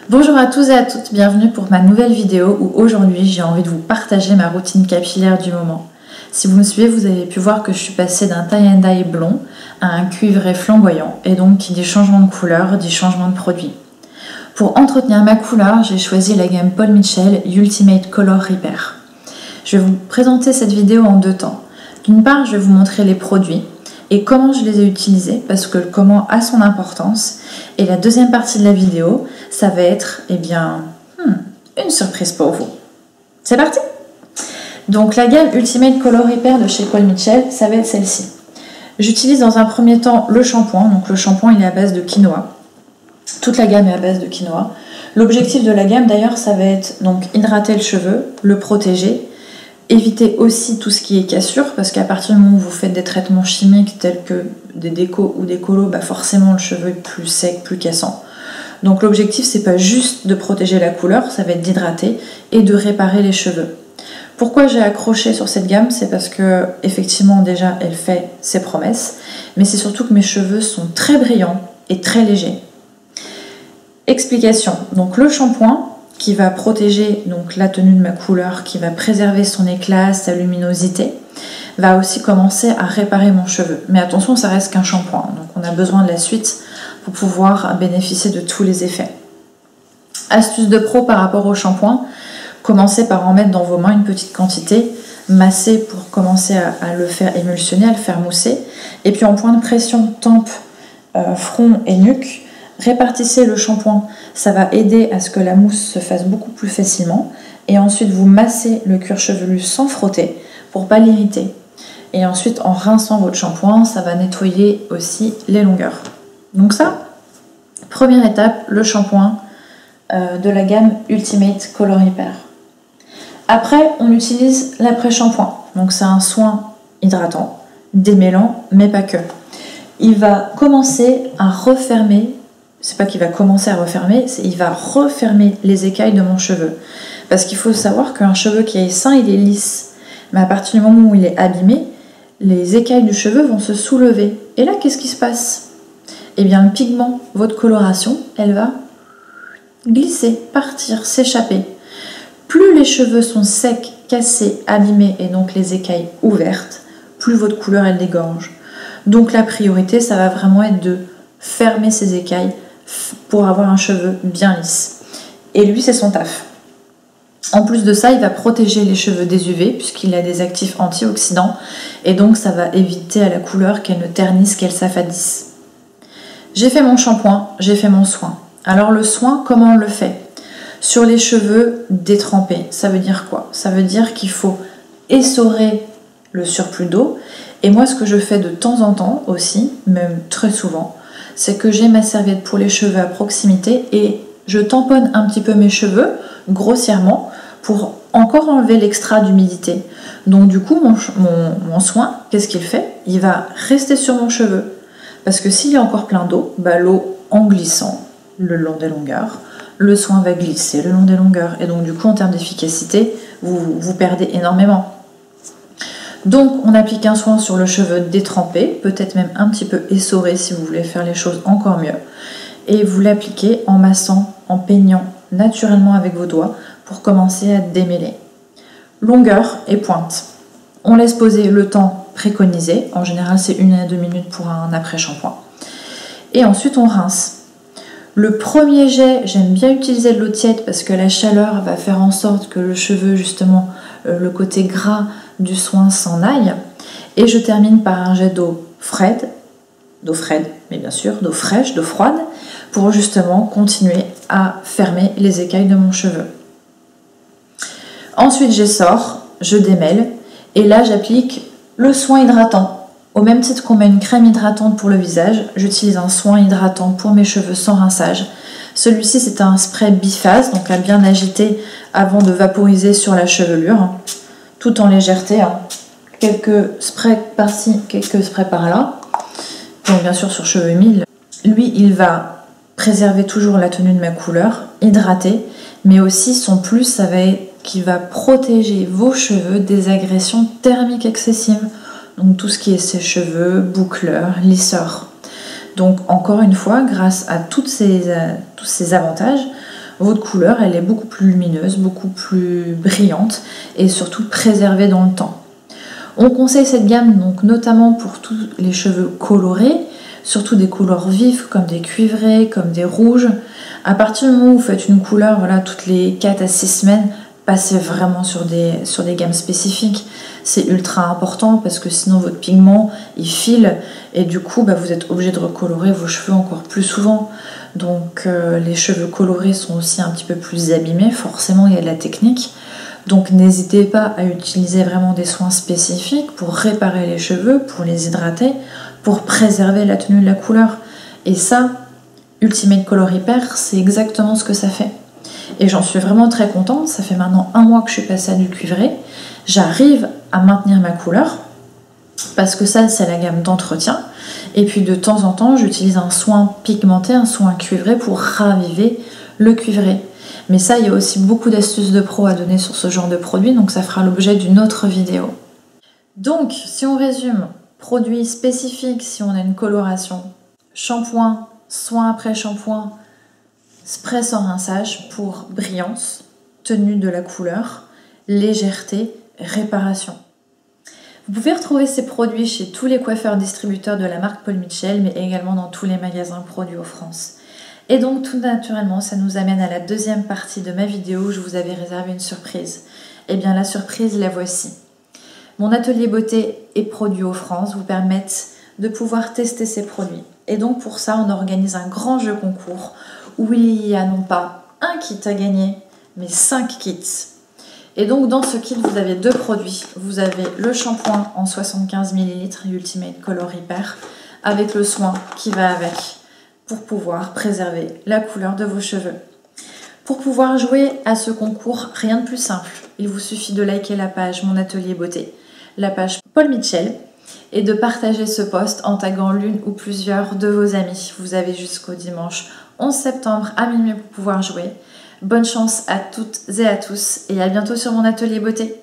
Bonjour à tous et à toutes, bienvenue pour ma nouvelle vidéo où aujourd'hui j'ai envie de vous partager ma routine capillaire du moment. Si vous me suivez, vous avez pu voir que je suis passée d'un tie and dye blond à un cuivré flamboyant et donc qui dit changement de couleur, dit changement de produit. Pour entretenir ma couleur, j'ai choisi la gamme Paul Mitchell Ultimate Color Repair. Je vais vous présenter cette vidéo en deux temps. D'une part, je vais vous montrer les produits et comment je les ai utilisés parce que le comment a son importance. Et la deuxième partie de la vidéo, ça va être une surprise pour vous. C'est parti! Donc la gamme Ultimate Color Repair de chez Paul Mitchell, ça va être celle-ci. J'utilise dans un premier temps le shampoing. Donc le shampoing il est à base de quinoa. Toute la gamme est à base de quinoa. L'objectif de la gamme d'ailleurs, ça va être donc hydrater le cheveu, le protéger, éviter aussi tout ce qui est cassure, parce qu'à partir du moment où vous faites des traitements chimiques tels que des décos ou des colos, forcément le cheveu est plus sec, plus cassant. Donc l'objectif c'est pas juste de protéger la couleur, ça va être d'hydrater et de réparer les cheveux. Pourquoi j'ai accroché sur cette gamme? C'est parce que effectivement déjà elle fait ses promesses, mais c'est surtout que mes cheveux sont très brillants et très légers. Explication, donc le shampoing qui va protéger donc la tenue de ma couleur, qui va préserver son éclat, sa luminosité, va aussi commencer à réparer mon cheveu. Mais attention, ça reste qu'un shampoing, donc on a besoin de la suite pour pouvoir bénéficier de tous les effets. Astuce de pro par rapport au shampoing, commencez par en mettre dans vos mains une petite quantité, masser pour commencer à le faire émulsionner, à le faire mousser, et puis en point de pression, tempe, front et nuque, répartissez le shampoing, ça va aider à ce que la mousse se fasse beaucoup plus facilement. Et ensuite, vous massez le cuir chevelu sans frotter pour pas l'irriter. Et ensuite, en rinçant votre shampoing, ça va nettoyer aussi les longueurs. Donc ça, première étape, le shampoing de la gamme Ultimate Color Repair. Après, on utilise l'après-shampoing. Donc c'est un soin hydratant, démêlant, mais pas que. Il va commencer à refermer. C'est pas qu'il va commencer à refermer, c'est il va refermer les écailles de mon cheveu. Parce qu'il faut savoir qu'un cheveu qui est sain, il est lisse. Mais à partir du moment où il est abîmé, les écailles du cheveu vont se soulever. Et là, qu'est-ce qui se passe? Eh bien, le pigment, votre coloration, elle va glisser, partir, s'échapper. Plus les cheveux sont secs, cassés, abîmés et donc les écailles ouvertes, plus votre couleur, elle dégorge. Donc la priorité, ça va vraiment être de fermer ces écailles pour avoir un cheveu bien lisse. Et lui, c'est son taf. En plus de ça, il va protéger les cheveux des UV puisqu'il a des actifs antioxydants et donc ça va éviter à la couleur qu'elle ne ternisse, qu'elle s'affadisse. J'ai fait mon shampoing, j'ai fait mon soin. Alors le soin, comment on le fait? Sur les cheveux détrempés, ça veut dire quoi? Ça veut dire qu'il faut essorer le surplus d'eau. Et moi, ce que je fais de temps en temps aussi, même très souvent, c'est que j'ai ma serviette pour les cheveux à proximité et je tamponne un petit peu mes cheveux grossièrement pour encore enlever l'extra d'humidité. Donc du coup, mon soin, qu'est-ce qu'il fait? Il va rester sur mon cheveu. Parce que s'il y a encore plein d'eau, l'eau en glissant le long des longueurs, le soin va glisser le long des longueurs. Et donc du coup, en termes d'efficacité, vous perdez énormément. Donc on applique un soin sur le cheveu détrempé, peut-être même un petit peu essoré si vous voulez faire les choses encore mieux. Et vous l'appliquez en massant, en peignant naturellement avec vos doigts pour commencer à démêler. Longueur et pointe. On laisse poser le temps préconisé, en général c'est 1 à 2 minutes pour un après-shampoing. Et ensuite on rince. Le premier jet, j'aime bien utiliser de l'eau tiède parce que la chaleur va faire en sorte que le cheveu, justement, le côté gras du soin s'en aille. Et je termine par un jet d'eau fraîche, mais bien sûr, d'eau fraîche, d'eau froide, pour justement continuer à fermer les écailles de mon cheveu. Ensuite, j'essore, je démêle, et là, j'applique le soin hydratant. Au même titre qu'on met une crème hydratante pour le visage, j'utilise un soin hydratant pour mes cheveux sans rinçage. Celui-ci, c'est un spray biphase, donc à bien agiter avant de vaporiser sur la chevelure, tout en légèreté. Quelques sprays par-ci, quelques sprays par-là. Donc bien sûr sur cheveux humides. Lui, il va préserver toujours la tenue de ma couleur, hydrater, mais aussi son plus, ça va être qu'il va protéger vos cheveux des agressions thermiques excessives. Donc tout ce qui est sèche-cheveux, boucleurs, lisseurs. Donc encore une fois, grâce à tous ces avantages, votre couleur elle est beaucoup plus lumineuse, beaucoup plus brillante et surtout préservée dans le temps. On conseille cette gamme donc notamment pour tous les cheveux colorés, surtout des couleurs vives comme des cuivrés, comme des rouges. À partir du moment où vous faites une couleur voilà, toutes les 4 à 6 semaines, passez vraiment sur des gammes spécifiques. C'est ultra important parce que sinon votre pigment il file et du coup vous êtes obligé de recolorer vos cheveux encore plus souvent. Donc les cheveux colorés sont aussi un petit peu plus abîmés, forcément il y a de la technique. Donc n'hésitez pas à utiliser vraiment des soins spécifiques pour réparer les cheveux, pour les hydrater, pour préserver la tenue de la couleur. Et ça, Ultimate Color Repair, c'est exactement ce que ça fait. Et j'en suis vraiment très contente, ça fait maintenant 1 mois que je suis passée à du cuivré. J'arrive à maintenir ma couleur, parce que ça c'est la gamme d'entretien. Et puis de temps en temps, j'utilise un soin pigmenté, un soin cuivré pour raviver le cuivré. Mais ça, il y a aussi beaucoup d'astuces de pro à donner sur ce genre de produit, donc ça fera l'objet d'une autre vidéo. Donc, si on résume, produits spécifiques si on a une coloration, shampoing, soin après shampoing, spray sans rinçage pour brillance, tenue de la couleur, légèreté, réparation. Vous pouvez retrouver ces produits chez tous les coiffeurs distributeurs de la marque Paul Mitchell, mais également dans tous les magasins Produits France. Et donc tout naturellement, ça nous amène à la deuxième partie de ma vidéo où je vous avais réservé une surprise. Et bien la surprise, la voici. Mon atelier beauté et Produits France vous permettent de pouvoir tester ces produits. Et donc pour ça, on organise un grand jeu concours où il y a non pas un kit à gagner, mais 5 kits. Et donc dans ce kit, vous avez 2 produits. Vous avez le shampoing en 75 ml Ultimate Color Repair avec le soin qui va avec pour pouvoir préserver la couleur de vos cheveux. Pour pouvoir jouer à ce concours, rien de plus simple. Il vous suffit de liker la page Mon Atelier Beauté, la page Paul Mitchell, et de partager ce post en taguant l'une ou plusieurs de vos amis. Vous avez jusqu'au dimanche 11 septembre à minuit pour pouvoir jouer. Bonne chance à toutes et à tous et à bientôt sur Mon Atelier Beauté.